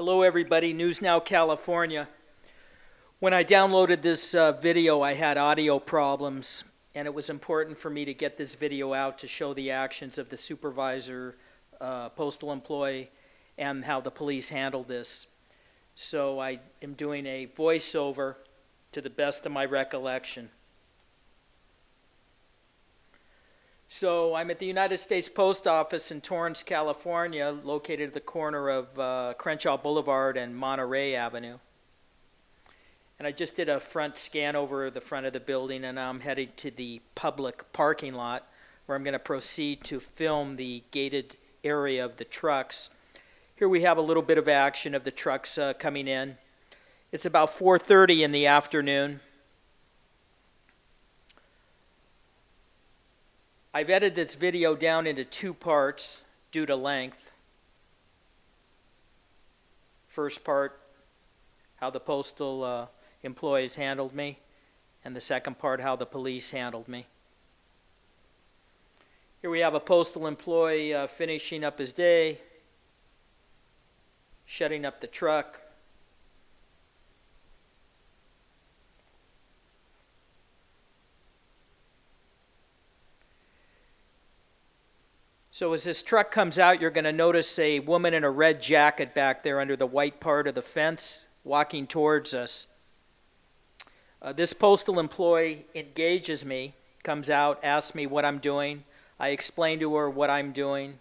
Hello everybody, News Now California. When I downloaded this video, I had audio problems, and it was important for me to get this video out to show the actions of the supervisor, postal employee, and how the police handled this. So I am doing a voiceover to the best of my recollection. So I'm at the United States Post Office in Torrance, California, located at the corner of Crenshaw Boulevard and Monterey Avenue. And I just did a front scan over the front of the building, and I'm headed to the public parking lot where I'm going to proceed to film the gated area of the trucks. Here we have a little bit of action of the trucks coming in. It's about 4:30 in the afternoon. I've edited this video down into two parts due to length. First part, how the postal employees handled me, and the second part, how the police handled me. Here we have a postal employee finishing up his day, shutting up the truck. So as this truck comes out, you're going to notice a woman in a red jacket back there under the white part of the fence walking towards us. This postal employee engages me, comes out, asks me what I'm doing. I explain to her what I'm doing,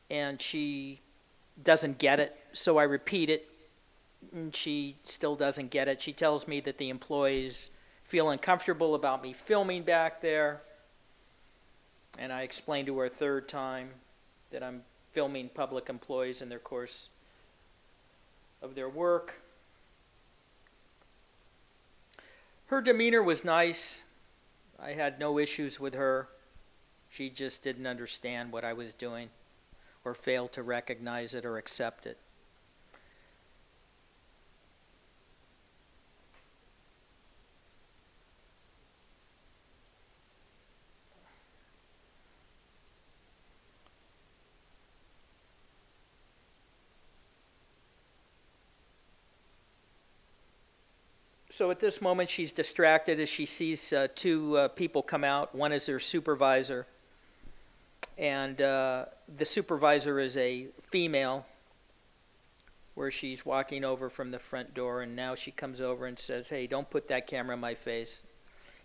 and she doesn't get it, so I repeat it, and she still doesn't get it. She tells me that the employees feel uncomfortable about me filming back there. And I explained to her a third time that I'm filming public employees in their course of their work. Her demeanor was nice. I had no issues with her. She just didn't understand what I was doing or failed to recognize it or accept it. So at this moment, she's distracted as she sees two people come out. One is her supervisor, and the supervisor is a female, where she's walking over from the front door, and now she comes over and says, "Hey, don't put that camera in my face."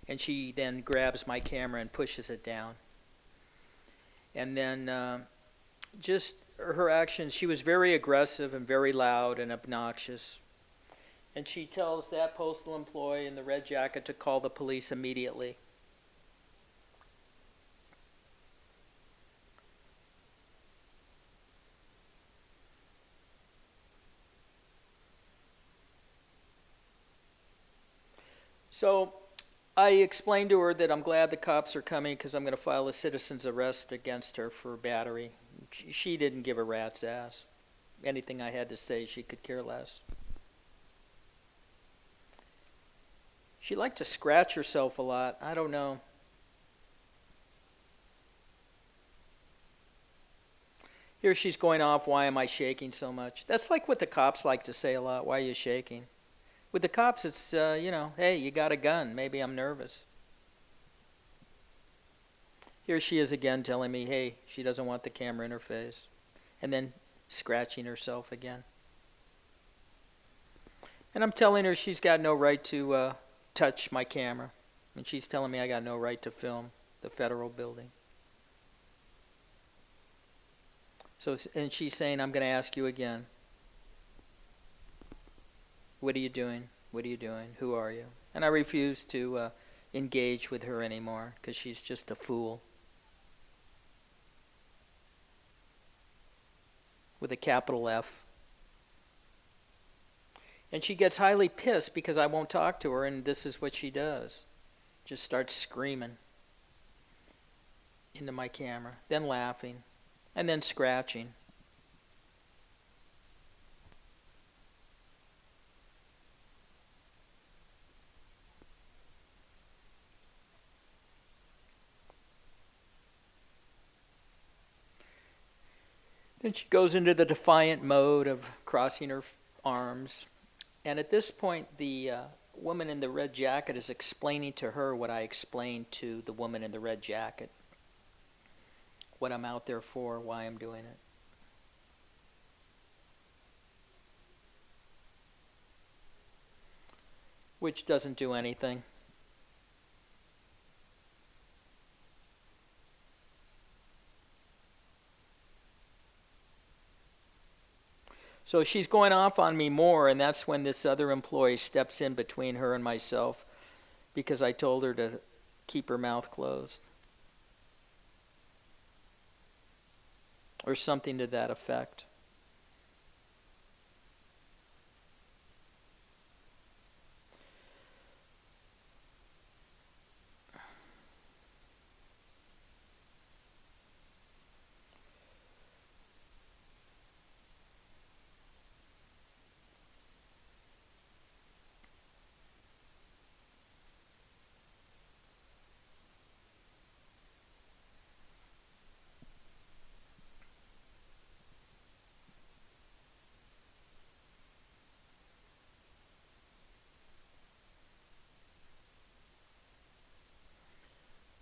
And she then grabs my camera and pushes it down. And then just her actions, she was very aggressive and very loud and obnoxious. And she tells that postal employee in the red jacket to call the police immediately. So I explained to her that I'm glad the cops are coming because I'm going to file a citizen's arrest against her for battery. She didn't give a rat's ass. Anything I had to say, she could care less. She liked to scratch herself a lot. I don't know. Here she's going off, "Why am I shaking so much?" That's like what the cops like to say a lot. "Why are you shaking?" With the cops, it's, "Hey, you got a gun. Maybe I'm nervous." Here she is again telling me, hey, she doesn't want the camera in her face. And then scratching herself again. And I'm telling her she's got no right to touch my camera, and she's telling me I got no right to film the federal building. So, and she's saying, "I'm going to ask you again. What are you doing? What are you doing? Who are you?" And I refuse to engage with her anymore because she's just a fool. With a capital F. And she gets highly pissed because I won't talk to her, and this is what she does. Just starts screaming into my camera, then laughing, and then scratching. Then she goes into the defiant mode of crossing her arms. And at this point, the woman in the red jacket is explaining to her what I explained to the woman in the red jacket. What I'm out there for, why I'm doing it. Which doesn't do anything. So she's going off on me more, and that's when this other employee steps in between her and myself because I told her to keep her mouth closed. Or something to that effect.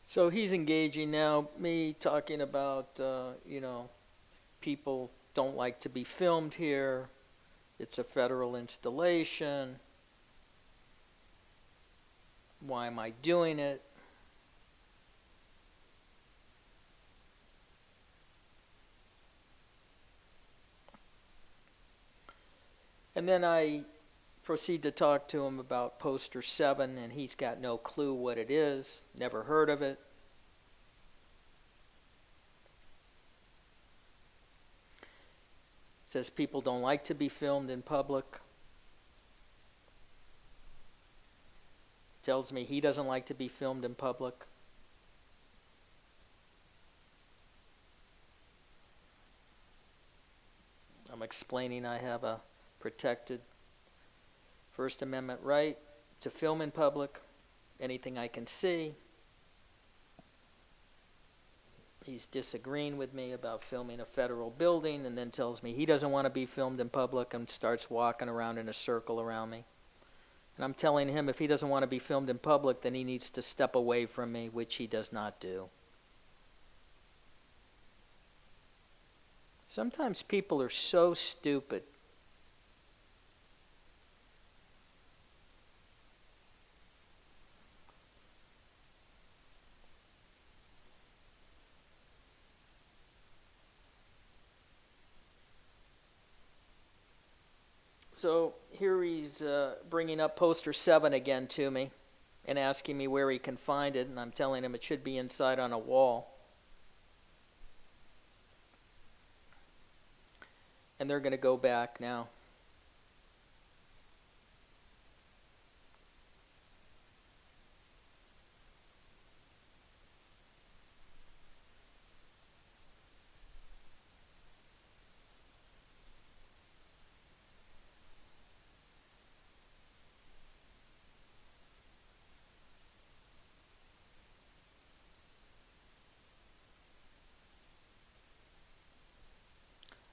So he's engaging now, me talking about, people don't like to be filmed here. It's a federal installation. Why am I doing it? And then I proceed to talk to him about Poster 7, and he's got no clue what it is, never heard of it. It says people don't like to be filmed in public. Tells me he doesn't like to be filmed in public. I'm explaining I have a protected First Amendment right to film in public, anything I can see. He's disagreeing with me about filming a federal building, and then tells me he doesn't want to be filmed in public and starts walking around in a circle around me. And I'm telling him if he doesn't want to be filmed in public, then he needs to step away from me, which he does not do. Sometimes people are so stupid. So here he's bringing up Poster 7 again to me and asking me where he can find it, and I'm telling him it should be inside on a wall. And they're going to go back now.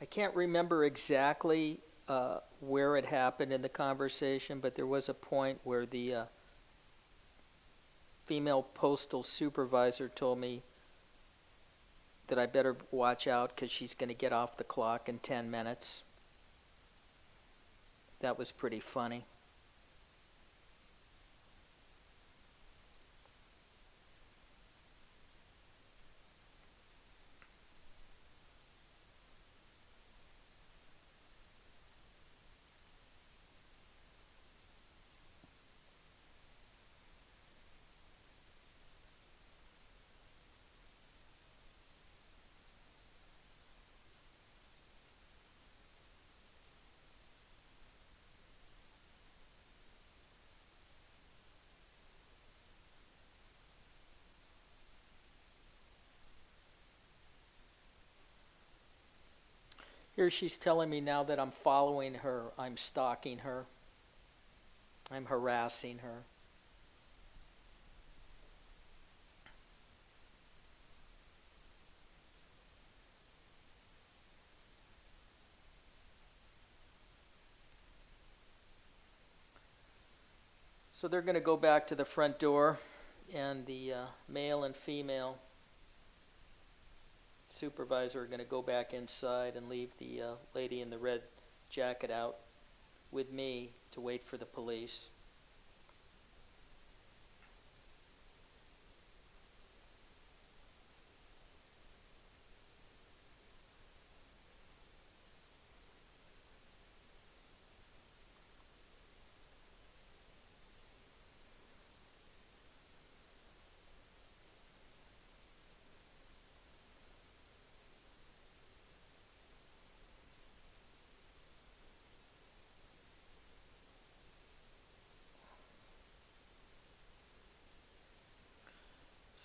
I can't remember exactly where it happened in the conversation, but there was a point where the female postal supervisor told me that I better watch out because she's going to get off the clock in 10 minutes. That was pretty funny. Here she's telling me now that I'm following her, I'm stalking her, I'm harassing her. So they're going to go back to the front door, and the male and female supervisor are going to go back inside and leave the lady in the red jacket out with me to wait for the police.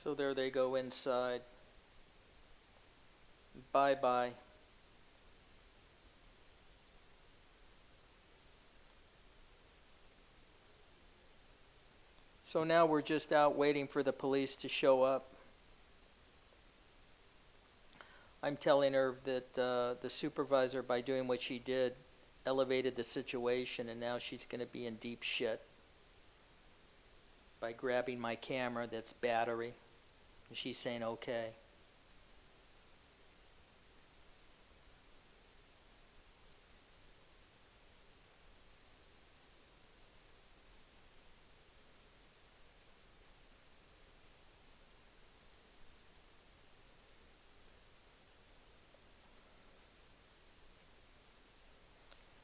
So there they go inside. Bye-bye. So now we're just out waiting for the police to show up. I'm telling her that the supervisor, by doing what she did, elevated the situation, and now she's going to be in deep shit by grabbing my camera that's battery. And she's saying, okay.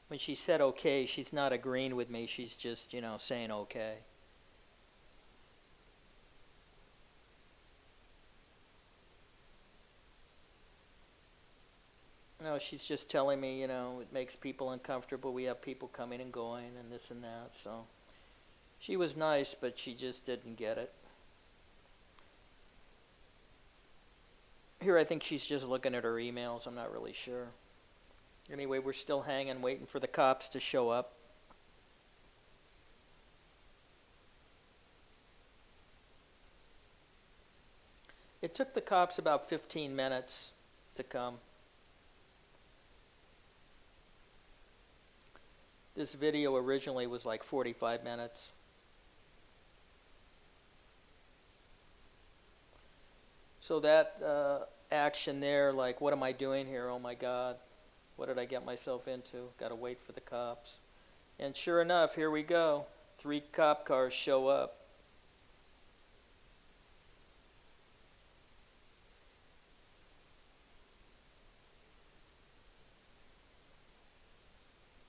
When she said okay, she's not agreeing with me. She's just, saying okay. No, she's just telling me, it makes people uncomfortable. We have people coming and going and this and that. So she was nice, but she just didn't get it. Here, I think she's just looking at her emails. I'm not really sure. Anyway, we're still hanging, waiting for the cops to show up. It took the cops about 15 minutes to come. This video originally was like 45 minutes. So that action there, like, what am I doing here? Oh my God, what did I get myself into? Got to wait for the cops. And sure enough, here we go. 3 cop cars show up.